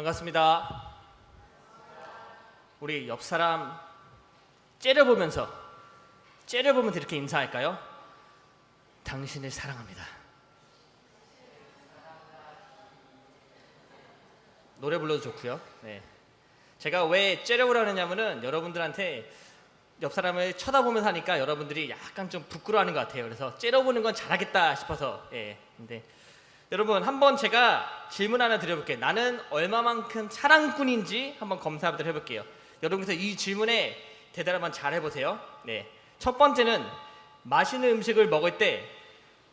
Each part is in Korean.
반갑습니다. 우리 옆 사람 째려보면서 이렇게 인사할까요? 당신을 사랑합니다. 노래 불러도 좋고요. 네. 제가 왜 째려보라 하느냐면은 여러분들한테 옆 사람을 쳐다보면서 하니까 여러분들이 약간 좀 부끄러워하는 것 같아요. 그래서 째려보는 건 잘하겠다 싶어서. 근데 여러분 한번 제가 질문 하나 드려볼게요. 나는 얼마만큼 사랑꾼인지 한번 검사 한번 해볼게요. 여러분께서 이 질문에 대답을 한번 잘 해보세요. 첫 번째는 맛있는 음식을 먹을 때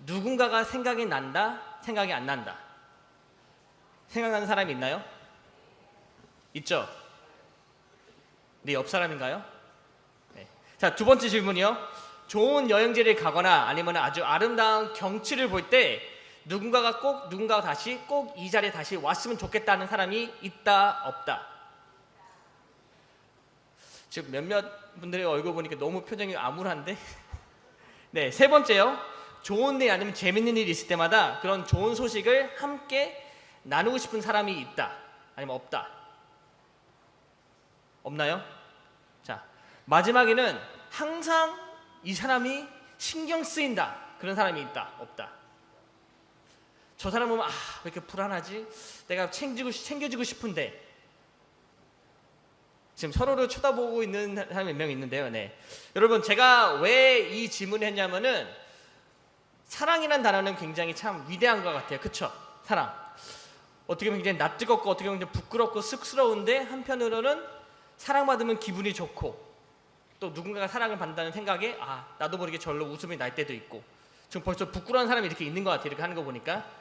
누군가가 생각이 난다, 생각이 안 난다. 생각나는 사람이 있나요? 있죠? 네 옆 사람인가요? 자, 두 번째 질문이요. 좋은 여행지를 가거나 아니면 아주 아름다운 경치를 볼 때 누군가가 다시 꼭 이 자리에 다시 왔으면 좋겠다는 사람이 있다, 없다? 지금 몇몇 분들의 얼굴 보니까 너무 표정이 암울한데? 네, 세 번째요. 좋은 일 아니면 재밌는 일이 있을 때마다 그런 좋은 소식을 함께 나누고 싶은 사람이 있다, 아니면 없다? 없나요? 자, 마지막에는 항상 이 사람이 신경 쓰인다, 그런 사람이 있다, 없다? 저 사람 보면 왜 이렇게 불안하지? 내가 챙겨주고 싶은데. 지금 서로를 쳐다보고 있는 사람이 몇 명 있는데요. 여러분 제가 왜 이 질문을 했냐면은 사랑이란 단어는 굉장히 참 위대한 것 같아요. 그쵸? 사랑. 어떻게 보면 굉장히 낯뜨겁고 어떻게 보면 부끄럽고 쑥스러운데 한편으로는 사랑받으면 기분이 좋고 또 누군가가 사랑을 받는다는 생각에 나도 모르게 절로 웃음이 날 때도 있고 지금 벌써 부끄러운 사람이 이렇게 있는 것 같아요. 이렇게 하는 거 보니까.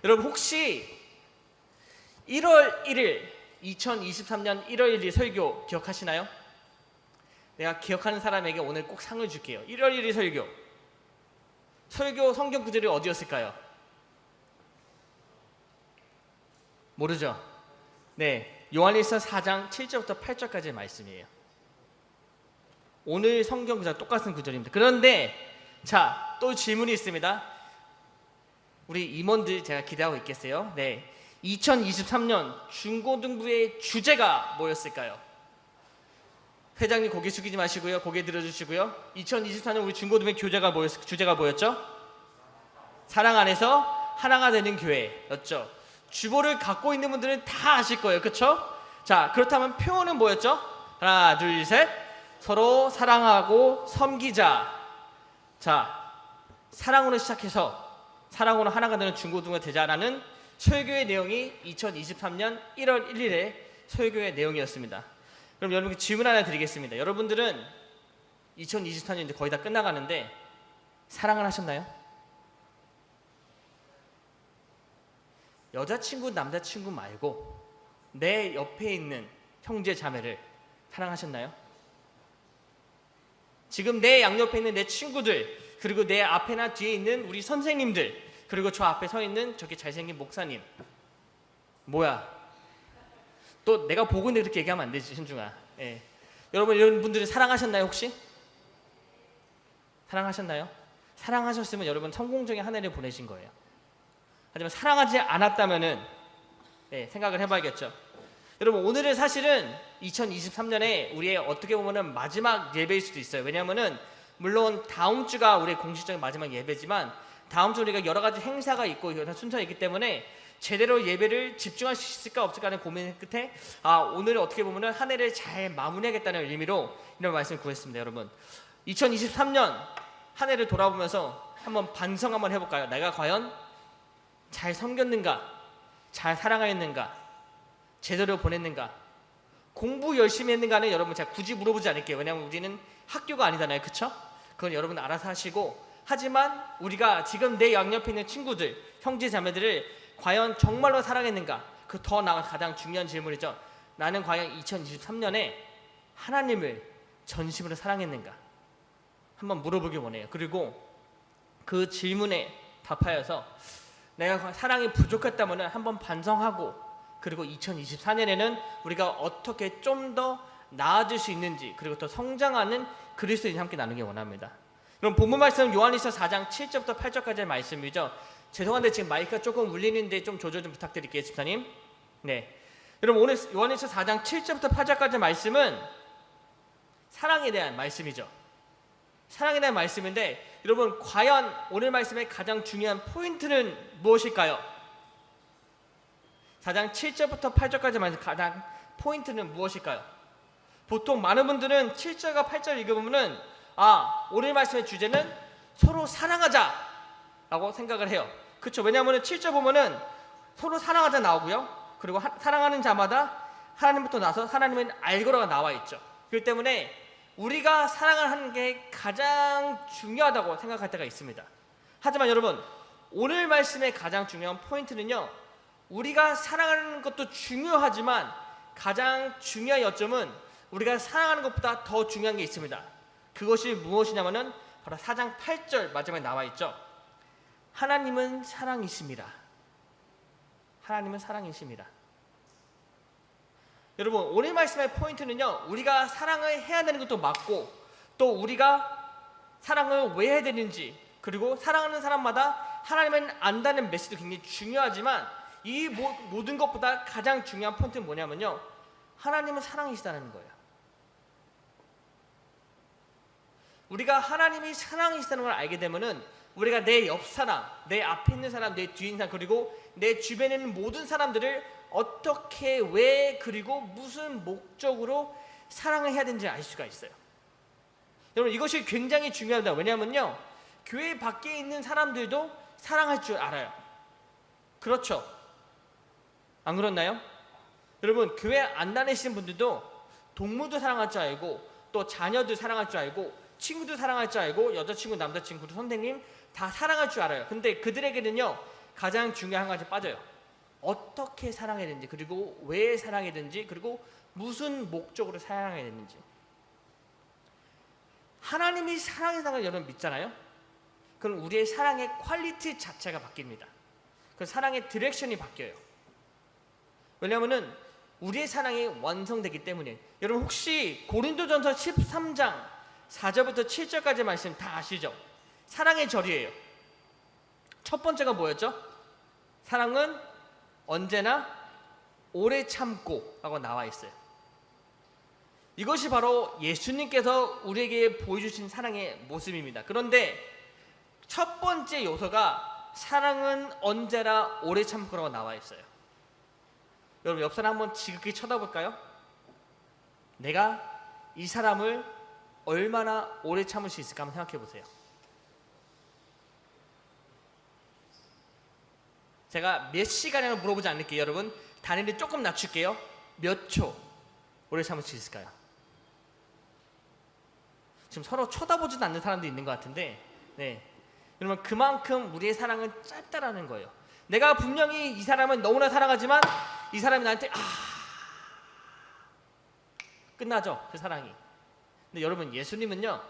여러분 혹시 1월 1일 2023년 1월 1일 설교 기억하시나요? 내가 기억하는 사람에게 오늘 꼭 상을 줄게요. 1월 1일 설교 성경 구절이 어디였을까요? 모르죠? 요한일서 4장 7절부터 8절까지의 말씀이에요. 오늘 성경 구절 똑같은 구절입니다. 그런데 자, 또 질문이 있습니다. 우리 임원들 제가 기대하고 있겠어요. 2023년 중고등부의 주제가 뭐였을까요? 회장님 고개 숙이지 마시고요. 고개 들어주시고요. 2024년 우리 중고등부의 주제가 뭐였죠? 사랑 안에서 하나가 되는 교회였죠. 주보를 갖고 있는 분들은 다 아실 거예요. 그렇죠? 자, 그렇다면 표현은 뭐였죠? 하나, 둘, 셋. 서로 사랑하고 섬기자. 자, 사랑으로 시작해서 사랑으로 하나가 되는 중고등부 되자라는 설교의 내용이 2023년 1월 1일의 설교의 내용이었습니다. 그럼 여러분께 질문 하나 드리겠습니다. 여러분들은 2024년 이제 거의 다 끝나가는데 사랑을 하셨나요? 여자친구, 남자친구 말고 내 옆에 있는 형제, 자매를 사랑하셨나요? 지금 내 양옆에 있는 내 친구들, 그리고 내 앞에나 뒤에 있는 우리 선생님들, 그리고 저 앞에 서 있는 저기 잘생긴 목사님. 뭐야? 또 내가 보고 있는데 그렇게 얘기하면 안 되지, 신중아. 여러분 이런 분들을 사랑하셨나요 혹시? 사랑하셨나요? 사랑하셨으면 여러분 성공적인 한 해를 보내신 거예요. 하지만 사랑하지 않았다면은 생각을 해봐야겠죠. 여러분 오늘은 사실은 2023년에 우리의 어떻게 보면은 마지막 예배일 수도 있어요. 왜냐하면은 물론 다음 주가 우리의 공식적인 마지막 예배지만 다음 주 우리가 여러 가지 행사가 있고 여러 순서가 있기 때문에 제대로 예배를 집중할 수 있을까 없을까 하는 고민 끝에 오늘 어떻게 보면은 한 해를 잘 마무리하겠다는 의미로 이런 말씀을 구했습니다. 여러분 2023년 한 해를 돌아보면서 한번 반성 한번 해볼까요? 내가 과연 잘 섬겼는가? 잘 사랑하였는가? 제대로 보냈는가? 공부 열심히 했는가는 여러분 제가 굳이 물어보지 않을게요. 왜냐하면 우리는 학교가 아니잖아요. 그쵸? 그건 여러분 알아서 하시고, 하지만 우리가 지금 내 양옆에 있는 친구들, 형제 자매들을 과연 정말로 사랑했는가? 그 더 나아 가장 중요한 질문이죠. 나는 과연 2023년에 하나님을 전심으로 사랑했는가? 한번 물어보기 원해요. 그리고 그 질문에 답하여서 내가 사랑이 부족했다면 한번 반성하고, 그리고 2024년에는 우리가 어떻게 좀 더 나아질 수 있는지, 그리고 더 성장하는 그리스도인이 함께 나누기 원합니다. 그럼 본문 말씀 요한일서 4장 7절부터 8절까지의 말씀이죠. 죄송한데 지금 마이크가 조금 울리는데 좀 조절 좀 부탁드릴게요, 집사님. 여러분 오늘 요한일서 4장 7절부터 8절까지 말씀은 사랑에 대한 말씀이죠. 사랑에 대한 말씀인데 여러분 과연 오늘 말씀의 가장 중요한 포인트는 무엇일까요? 4장 7절부터 8절까지 말씀 가장 포인트는 무엇일까요? 보통 많은 분들은 7절과 8절 읽으면은 오늘 말씀의 주제는 서로 사랑하자 라고 생각을 해요. 그렇죠? 왜냐하면 7절 보면은 서로 사랑하자 나오고요. 그리고 사랑하는 자마다 하나님부터 나서 하나님은 알고라가 나와 있죠. 그렇기 때문에 우리가 사랑을 하는 게 가장 중요하다고 생각할 때가 있습니다. 하지만 여러분 오늘 말씀의 가장 중요한 포인트는요, 우리가 사랑하는 것도 중요하지만 가장 중요한 요점은 우리가 사랑하는 것보다 더 중요한 게 있습니다. 그것이 무엇이냐면은 바로 4장 8절 마지막에 나와 있죠. 하나님은 사랑이십니다. 하나님은 사랑이십니다. 여러분 오늘 말씀의 포인트는요, 우리가 사랑을 해야 되는 것도 맞고 또 우리가 사랑을 왜 해야 되는지, 그리고 사랑하는 사람마다 하나님은 안다는 메시지도 굉장히 중요하지만 이 모든 것보다 가장 중요한 포인트는 뭐냐면요, 하나님은 사랑이시다는 거예요. 우리가 하나님이 사랑이시다는 걸 알게 되면은 우리가 내 옆 사람, 내 앞에 있는 사람, 내 뒤에 있는 사람, 그리고 내 주변에 있는 모든 사람들을 어떻게, 왜, 그리고 무슨 목적으로 사랑을 해야 되는지 알 수가 있어요. 여러분 이것이 굉장히 중요합니다. 왜냐하면요, 교회 밖에 있는 사람들도 사랑할 줄 알아요. 그렇죠? 안 그렇나요? 여러분 교회 안 다니시는 분들도 동물도 사랑할 줄 알고 또 자녀들 사랑할 줄 알고 친구도 사랑할 줄 알고 여자친구, 남자친구, 선생님 다 사랑할 줄 알아요. 근데 그들에게는요 가장 중요한 가지 빠져요. 어떻게 사랑해야 되는지, 그리고 왜 사랑해야 되는지, 그리고 무슨 목적으로 사랑해야 되는지. 하나님이 사랑이라는 걸 여러분 믿잖아요? 그럼 우리의 사랑의 퀄리티 자체가 바뀝니다. 그 사랑의 디렉션이 바뀌어요. 왜냐하면 우리의 사랑이 완성되기 때문에. 여러분 혹시 고린도전서 13장 4절부터 7절까지 말씀 다 아시죠? 사랑의 절이에요. 첫 번째가 뭐였죠? 사랑은 언제나 오래 참고 라고 나와 있어요. 이것이 바로 예수님께서 우리에게 보여주신 사랑의 모습입니다. 그런데 첫 번째 요소가 사랑은 언제나 오래 참고라고 나와 있어요. 여러분 옆 사람 한번 지극히 쳐다볼까요? 내가 이 사람을 얼마나 오래 참을 수 있을까 한번 생각해 보세요. 제가 몇 시간이라고 물어보지 않을게요. 여러분 단위를 조금 낮출게요. 몇 초 오래 참을 수 있을까요? 지금 서로 쳐다보지도 않는 사람도 있는 것 같은데, 여러분 그만큼 우리의 사랑은 짧다라는 거예요. 내가 분명히 이 사람은 너무나 사랑하지만 이 사람이 나한테 끝나죠, 그 사랑이. 근데 여러분 예수님은요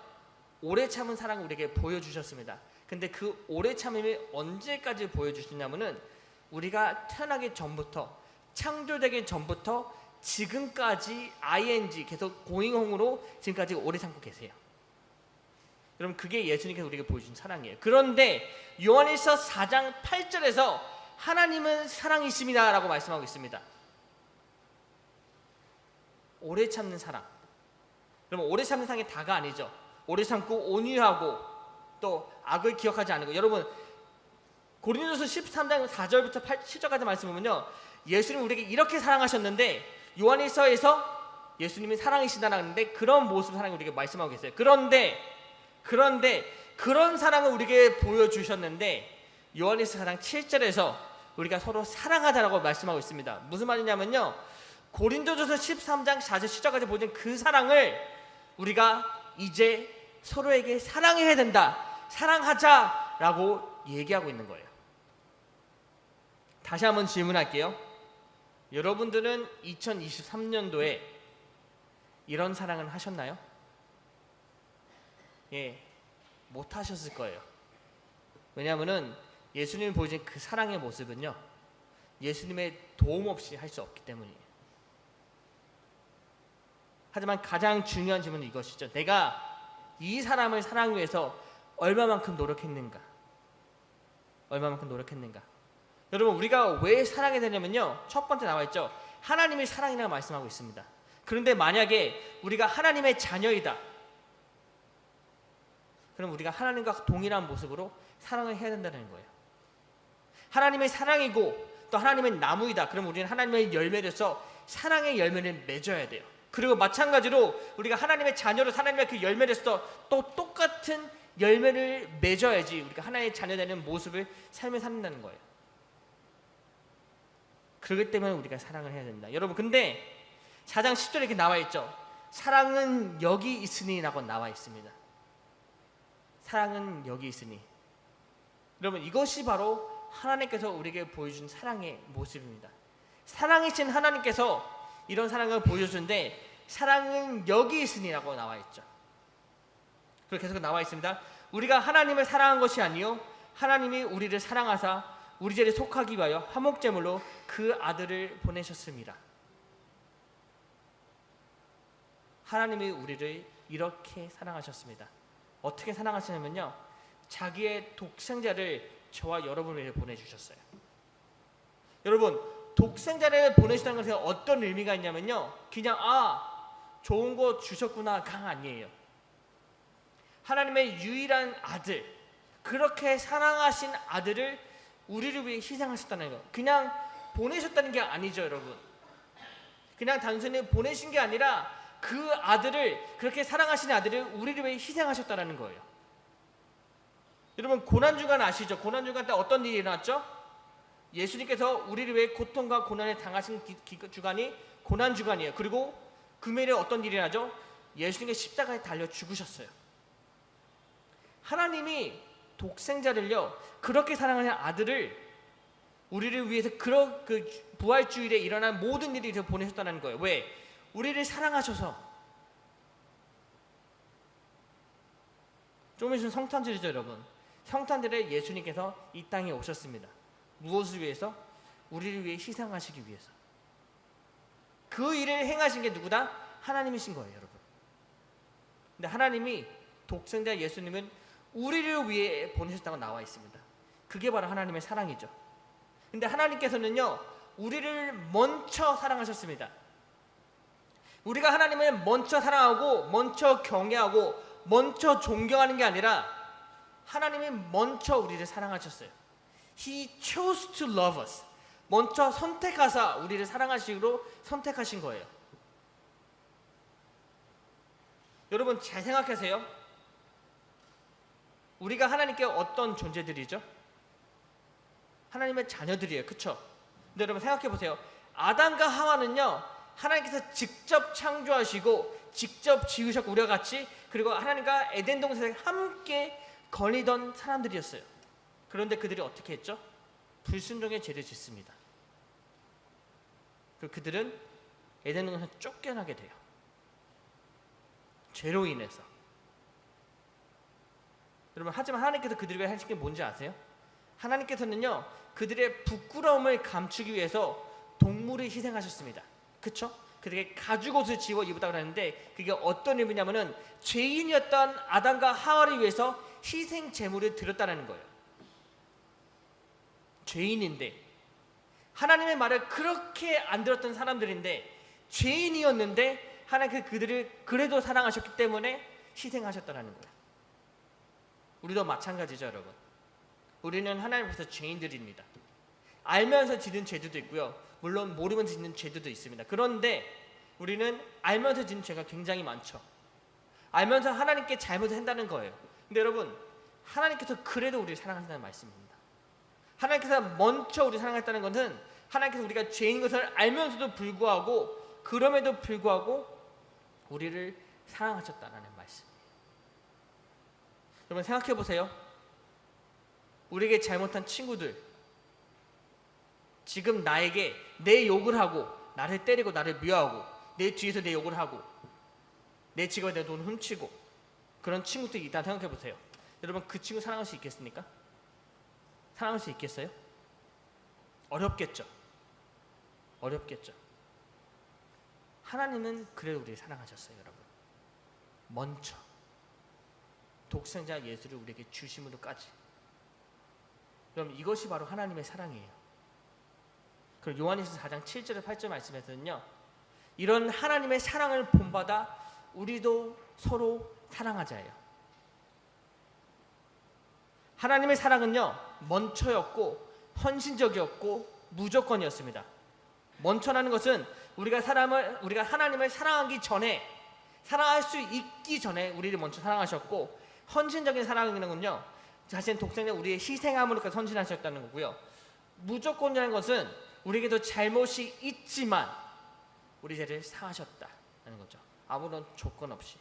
오래 참은 사랑을 우리에게 보여주셨습니다. 근데 그 오래 참음이 언제까지 보여주시냐면은 우리가 태어나기 전부터, 창조되기 전부터 지금까지 ing 계속 고잉홍으로 지금까지 오래 참고 계세요. 여러분 그게 예수님께서 우리에게 보여준 사랑이에요. 그런데 요한일서 4장 8절에서 하나님은 사랑이십니다 라고 말씀하고 있습니다. 오래 참는 사랑. 여러분 오래 참는 사랑이 다가 아니죠. 오래 참고 온유하고 또 악을 기억하지 않는 거. 여러분 고린도서 13장 4절부터 7절까지 말씀 보면요, 예수님 우리에게 이렇게 사랑하셨는데 요한일서에서 예수님이 사랑이시다라고 하는데 그런 모습 사랑을 우리에게 말씀하고 계세요. 그런데 그런 사랑을 우리에게 보여주셨는데 요한일서 4장 7절에서 우리가 서로 사랑하자라고 말씀하고 있습니다. 무슨 말이냐면요, 고린도전서 13장 4절 10절까지 보여준 그 사랑을 우리가 이제 서로에게 사랑해야 된다, 사랑하자라고 얘기하고 있는 거예요. 다시 한번 질문할게요. 여러분들은 2023년도에 이런 사랑을 하셨나요? 못 하셨을 거예요. 왜냐하면 예수님이 보여준 그 사랑의 모습은요, 예수님의 도움 없이 할 수 없기 때문이에요. 하지만 가장 중요한 질문은 이것이죠. 내가 이 사람을 사랑하기 위해서 얼마만큼 노력했는가? 얼마만큼 노력했는가? 여러분 우리가 왜 사랑해야 되냐면요, 첫 번째 나와 있죠. 하나님이 사랑이라고 말씀하고 있습니다. 그런데 만약에 우리가 하나님의 자녀이다, 그럼 우리가 하나님과 동일한 모습으로 사랑을 해야 된다는 거예요. 하나님의 사랑이고 또 하나님의 나무이다, 그럼 우리는 하나님의 열매로서 사랑의 열매를 맺어야 돼요. 그리고 마찬가지로 우리가 하나님의 자녀로 하나님의 그 열매로서 또 똑같은 열매를 맺어야지 우리가 하나님의 자녀되는 모습을 삶을 산다는 거예요. 그렇기 때문에 우리가 사랑을 해야 된다. 여러분, 근데 4장 10절에 이렇게 나와 있죠. 사랑은 여기 있으니 라고 나와 있습니다. 사랑은 여기 있으니. 여러분, 이것이 바로 하나님께서 우리에게 보여준 사랑의 모습입니다. 사랑이신 하나님께서 이런 사랑을 보여주는데 사랑은 여기 있으니 라고 나와 있죠. 그리고 계속 나와 있습니다. 우리가 하나님을 사랑한 것이 아니요 하나님이 우리를 사랑하사 우리 죄를 속하기 위하여 화목제물로 그 아들을 보내셨습니다. 하나님이 우리를 이렇게 사랑하셨습니다. 어떻게 사랑하시냐면요, 자기의 독생자를 저와 여러분을 위해 보내주셨어요. 여러분, 독생자를 보내시다는 것에 어떤 의미가 있냐면요, 그냥 좋은 거 주셨구나가 아니에요. 하나님의 유일한 아들, 그렇게 사랑하신 아들을 우리를 위해 희생하셨다는 거, 그냥 보내셨다는 게 아니죠. 여러분, 그냥 단순히 보내신 게 아니라 그 아들을, 그렇게 사랑하신 아들을 우리를 위해 희생하셨다는 거예요. 여러분, 고난주간 아시죠? 고난주간 때 어떤 일이 일어났죠? 예수님께서 우리를 위해 고통과 고난을 당하신 주간이 고난주간이에요. 그리고 금요일에 어떤 일이 일어나죠? 예수님께서 십자가에 달려 죽으셨어요. 하나님이 독생자를요, 그렇게 사랑하는 아들을 우리를 위해서 그 부활주일에 일어난 모든 일을 보내셨다는 거예요. 왜? 우리를 사랑하셔서. 좀 있으면 성탄절이죠. 여러분, 성탄절에 예수님께서 이 땅에 오셨습니다. 무엇을 위해서? 우리를 위해 희생하시기 위해서. 그 일을 행하신 게 누구다? 하나님이신 거예요. 여러분, 근데 하나님이 독생자 예수님은 우리를 위해 보내셨다고 나와 있습니다. 그게 바로 하나님의 사랑이죠. 근데 하나님께서는요, 우리를 먼저 사랑하셨습니다. 우리가 하나님을 먼저 사랑하고 먼저 경외하고 먼저 존경하는 게 아니라 하나님이 먼저 우리를 사랑하셨어요. He chose to love us. 먼저 선택하사 우리를 사랑하시기로 선택하신 거예요. 여러분, 잘 생각하세요. 우리가 하나님께 어떤 존재들이죠? 하나님의 자녀들이에요. 그렇죠? 근데 여러분, 생각해 보세요. 아담과 하와는요, 하나님께서 직접 창조하시고 직접 지으셨고 우리와 같이, 그리고 하나님과 에덴 동산에 함께 거니던 사람들이었어요. 그런데 그들이 어떻게 했죠? 불순종의 죄를 짓습니다. 그리고 그들은 에덴 동산에서 쫓겨나게 돼요. 죄로 인해서. 여러분, 하지만 하나님께서 그들을 위해 하신 게 뭔지 아세요? 하나님께서는요, 그들의 부끄러움을 감추기 위해서 동물을 희생하셨습니다. 그쵸? 그들에게 가죽옷을 지워 입었다고 하는데 그게 어떤 의미냐면은 죄인이었던 아담과 하와를 위해서 희생 제물을 드렸다는 거예요. 죄인인데, 하나님의 말을 그렇게 안 들었던 사람들인데, 죄인이었는데 하나님께서 그들을 그래도 사랑하셨기 때문에 희생하셨다는 거예요. 우리도 마찬가지죠. 여러분, 우리는 하나님 앞에서 죄인들입니다. 알면서 짓는 죄도 있고요, 물론 모르면서 짓는 죄도 있습니다. 그런데 우리는 알면서 짓는 죄가 굉장히 많죠. 알면서 하나님께 잘못을 한다는 거예요. 근데 여러분, 하나님께서 그래도 우리를 사랑하신다는 말씀입니다. 하나님께서 먼저 우리를 사랑했다는 것은 하나님께서 우리가 죄인 것을 알면서도 불구하고, 그럼에도 불구하고 우리를 사랑하셨다는 말씀이에요. 여러분, 생각해 보세요. 우리에게 잘못한 친구들, 지금 나에게 내 욕을 하고 나를 때리고 나를 미워하고 내 뒤에서 내 욕을 하고 내 직업에 내 돈 훔치고 그런 친구들이 있다고 생각해 보세요. 여러분, 그 친구 사랑할 수 있겠습니까? 사랑할 수 있겠어요? 어렵겠죠. 어렵겠죠. 하나님은 그래도 우리를 사랑하셨어요. 여러분, 먼저 독생자 예수를 우리에게 주심으로까지. 여러분, 이것이 바로 하나님의 사랑이에요. 그리고 요한일서 4장 7절 8절 말씀에서는요, 이런 하나님의 사랑을 본받아 우리도 서로 사랑하자예요. 하나님의 사랑은요, 먼저였고 헌신적이었고 무조건이었습니다. 먼저라는 것은 우리가 하나님을 사랑하기 전에, 사랑할 수 있기 전에 우리를 먼저 사랑하셨고, 헌신적인 사랑이라는군요, 자신 독생자 우리의 희생함으로까지 헌신하셨다는 거고요. 무조건이라는 것은 우리에게도 잘못이 있지만 우리 죄를 사하셨다는 거죠. 아무런 조건 없이.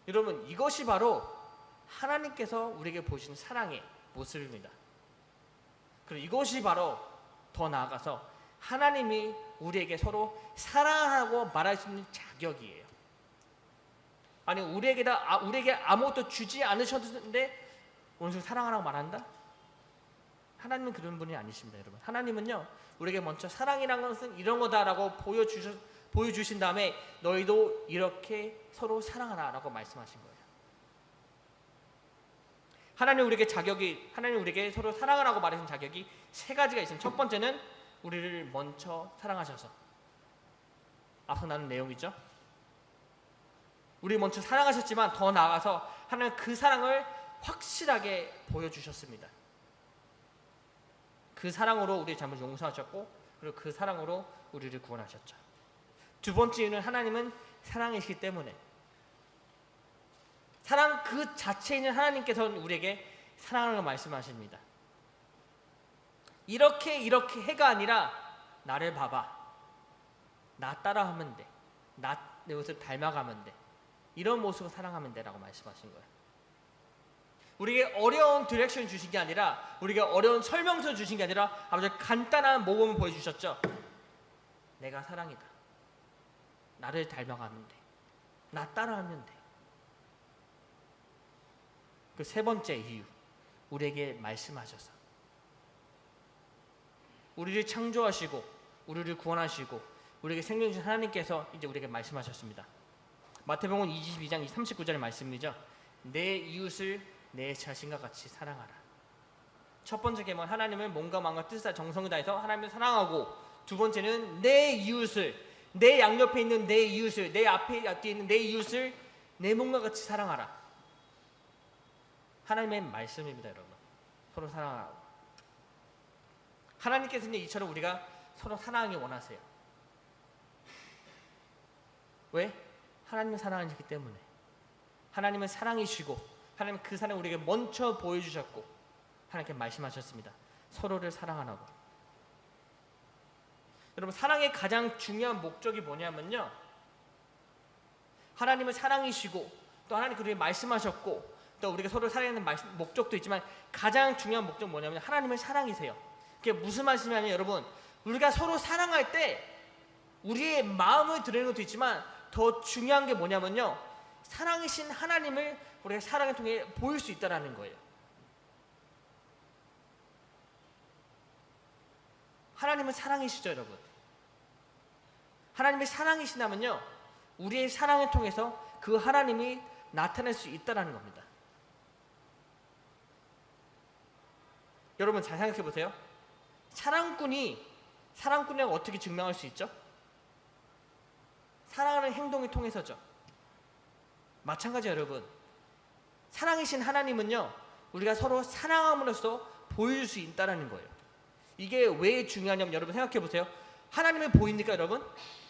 여러분, 이것이 바로 하나님께서 우리에게 보이시는 사랑의 모습입니다. 그리고 이것이 바로 더 나아가서 하나님이 우리에게 서로 사랑하고 말할 수 있는 자격이에요. 아니, 우리에게 아무것도 주지 않으셨는데 오늘 사랑하라고 말한다? 하나님은 그런 분이 아니십니다, 여러분. 하나님은요, 우리에게 먼저 사랑이란 것은 이런 거다라고 보여주신 다음에 너희도 이렇게 서로 사랑하라라고 말씀하신 거예요. 하나님 우리에게 서로 사랑하라고 말하신 자격이 세 가지가 있습니다. 첫 번째는 우리를 먼저 사랑하셔서, 앞서 나눈 내용이죠. 우리 먼저 사랑하셨지만 더 나아가서 하나님 그 사랑을 확실하게 보여주셨습니다. 그 사랑으로 우리의 잘못을 용서하셨고, 그리고 그 사랑으로 우리를 구원하셨죠. 두 번째 이유는 하나님은 사랑이시기 때문에, 사랑 그 자체에 있는 하나님께서는 우리에게 사랑하는 걸 말씀하십니다. 이렇게 해가 아니라 나를 봐봐, 나 따라하면 돼, 내 모습 닮아가면 돼, 이런 모습을 사랑하면 돼라고 말씀하신 거예요. 우리에게 어려운 디렉션 주신 게 아니라, 우리에게 어려운 설명서 주신 게 아니라 아주 간단한 모범을 보여주셨죠. 내가 사랑이다, 나를 닮아가면 돼, 나 따라하면 돼. 그 세 번째 이유, 우리에게 말씀하셔서, 우리를 창조하시고 우리를 구원하시고 우리에게 생명 주신 하나님께서 이제 우리에게 말씀하셨습니다. 마태복음 22장 39절의 말씀이죠. 내 이웃을 내 자신과 같이 사랑하라. 첫 번째 계명은 하나님을 몸과 마음과 뜻과 정성을 다해서 하나님을 사랑하고, 두 번째는 내 이웃을, 내 양옆에 있는 내 이웃을, 내 앞에 있는 내 이웃을 내 몸과 같이 사랑하라. 하나님의 말씀입니다, 여러분. 서로 사랑하라고. 하나님께서는 이처럼 우리가 서로 사랑하기 원하세요. 왜? 하나님은 사랑하시기 때문에. 하나님은 사랑이시고, 하나님은 그 사랑을 우리에게 먼저 보여주셨고, 하나님께 말씀하셨습니다. 서로를 사랑하라고. 여러분, 사랑의 가장 중요한 목적이 뭐냐면요, 하나님은 사랑이시고 또 하나님 그렇게 말씀하셨고, 또 우리가 서로 사랑하는 목적도 있지만 가장 중요한 목적은 뭐냐면 하나님의 사랑이세요. 그게 무슨 말씀이냐면, 여러분, 우리가 서로 사랑할 때 우리의 마음을 드리는 것도 있지만 더 중요한 게 뭐냐면요, 사랑이신 하나님을 우리가 사랑을 통해 보일 수 있다는 거예요. 하나님은 사랑이시죠, 여러분. 하나님의 사랑이시다면요, 우리의 사랑을 통해서 그 하나님이 나타날 수 있다는 겁니다. 여러분, 잘 생각해 보세요. 사랑꾼이라고 어떻게 증명할 수 있죠? 사랑하는 행동을 통해서죠. 마찬가지예요, 여러분. 사랑이신 하나님은요, 우리가 서로 사랑함으로써 보여줄 수 있다는 거예요. 이게 왜 중요하냐면, 여러분 생각해 보세요. 하나님을 보입니까, 여러분?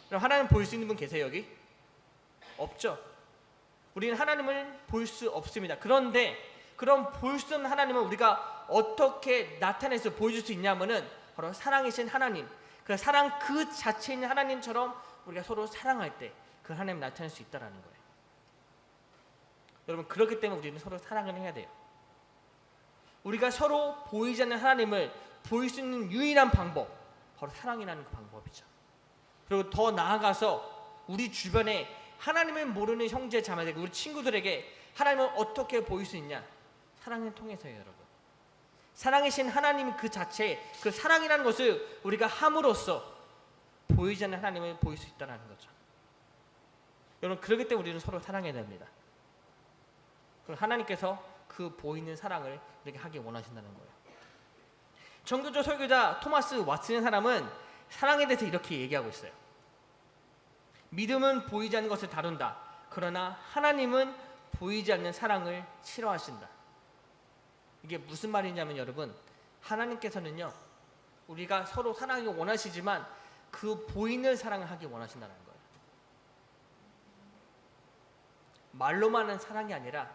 그럼 하나님 보일 수 있는 분 계세요, 여기? 없죠. 우리는 하나님을 볼 수 없습니다. 그런데 그런 볼 수 없는 하나님은 우리가 어떻게 나타내서 보여줄 수 있냐면은 바로 사랑이신 하나님, 그 사랑 그 자체에 있는 하나님처럼 우리가 서로 사랑할 때 그 하나님을 나타낼 수 있다는 거예요. 여러분, 그렇기 때문에 우리는 서로 사랑을 해야 돼요. 우리가 서로 보이지 않는 하나님을 보일 수 있는 유일한 방법, 바로 사랑이라는 그 방법이죠. 그리고 더 나아가서 우리 주변에 하나님을 모르는 형제 자매들, 우리 친구들에게 하나님을 어떻게 보일 수 있냐? 사랑을 통해서요, 여러분. 사랑이신 하나님 그 자체, 그 사랑이라는 것을 우리가 함으로써 보이지 않는 하나님을 보일 수 있다는 거죠. 여러분, 그렇기 때문에 우리는 서로 사랑해야 됩니다. 그럼 하나님께서 그 보이는 사랑을 우리에게 하기 원하신다는 거예요. 전교조 설교자 토마스 왓슨의 사람은 사랑에 대해서 이렇게 얘기하고 있어요. 믿음은 보이지 않는 것을 다룬다. 그러나 하나님은 보이지 않는 사랑을 싫어하신다. 이게 무슨 말이냐면 여러분, 하나님께서는요 우리가 서로 사랑하기 원하시지만 그 보이는 사랑을 하기 원하신다는 거예요. 말로만 하는 사랑이 아니라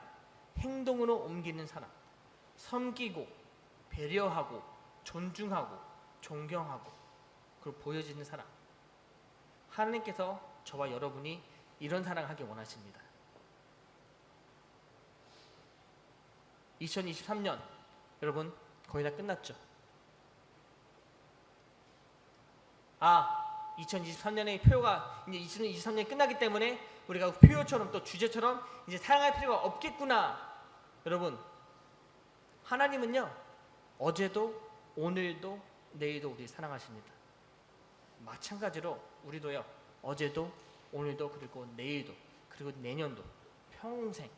행동으로 옮기는 사랑, 섬기고 배려하고 존중하고 존경하고 그리고 보여지는 사랑. 하나님께서 저와 여러분이 이런 사랑을 하기 원하십니다. 2023년 여러분 거의 다 끝났죠. 2023년의 표가 이제 2023년이 끝나기 때문에 우리가 표처럼 또 주제처럼 이제 사랑할 필요가 없겠구나. 여러분, 하나님은요 어제도 오늘도 내일도 우리 사랑하십니다. 마찬가지로 우리도요 어제도 오늘도 그리고 내일도 그리고 내년도 평생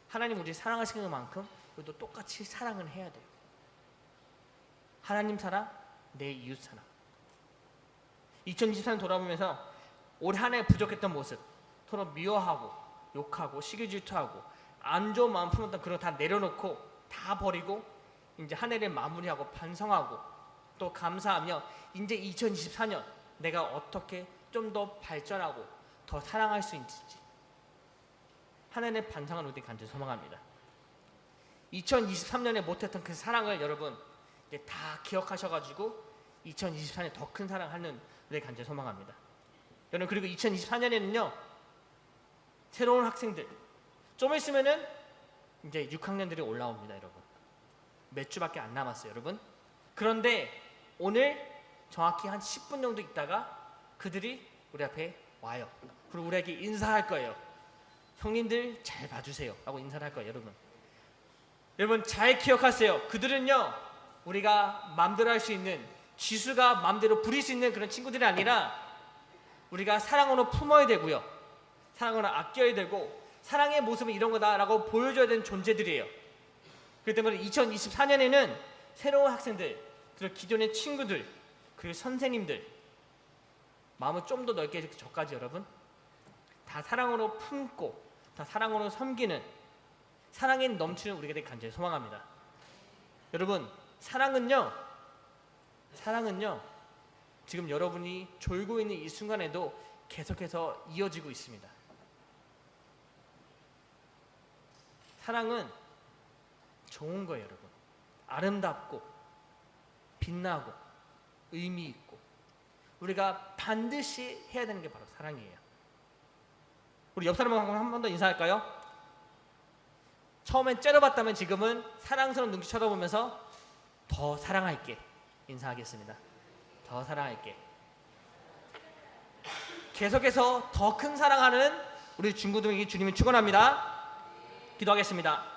하나님 우리 사랑하시는 만큼 우리도 똑같이 사랑을 해야 돼요. 하나님 사랑, 내 이웃 사랑. 2023년 돌아보면서 올 한 해 부족했던 모습, 서로 미워하고 욕하고 시기 질투하고 안 좋은 마음 품었던 그런 거 다 내려놓고 다 버리고 이제 한 해를 마무리하고 반성하고 또 감사하며 이제 2024년 내가 어떻게 좀 더 발전하고 더 사랑할 수 있을지 한 해를 반성하는 우리 간절히 소망합니다. 2023년에 못했던 그 사랑을 여러분 이제 다 기억하셔가지고 2024년에 더 큰 사랑하는 우리 간절히 소망합니다. 여러분 그리고 2024년에는요 새로운 학생들 좀 있으면은 이제 6학년들이 올라옵니다. 여러분 몇 주밖에 안 남았어요. 여러분 그런데 오늘 정확히 한 10분 정도 있다가 그들이 우리 앞에 와요. 그리고 우리에게 인사할 거예요. 형님들 잘 봐주세요 라고 인사를 할 거예요. 여러분 잘 기억하세요. 그들은요 우리가 마음대로 할 수 있는 지수가 마음대로 부릴 수 있는 그런 친구들이 아니라 우리가 사랑으로 품어야 되고요 사랑으로 아껴야 되고 사랑의 모습은 이런 거다라고 보여줘야 되는 존재들이에요. 그렇기 때문에 2024년에는 새로운 학생들 그리고 기존의 친구들 그리고 선생님들 마음을 좀 더 넓게 해서 저까지 여러분 다 사랑으로 품고 다 사랑으로 섬기는 사랑에 넘치는 우리가 되길 간절히 소망합니다. 여러분 사랑은요 지금 여러분이 졸고 있는 이 순간에도 계속해서 이어지고 있습니다. 사랑은 좋은 거예요. 여러분 아름답고 빛나고 의미 있고 우리가 반드시 해야 되는 게 바로 사랑이에요. 우리 옆 사람하고 한 번 더 인사할까요? 처음엔 째려봤다면 지금은 사랑스러운 눈빛 쳐다보면서 더 사랑할게 인사하겠습니다. 더 사랑할게. 계속해서 더 큰 사랑하는 우리 중고등학교 주님을 축원합니다. 기도하겠습니다.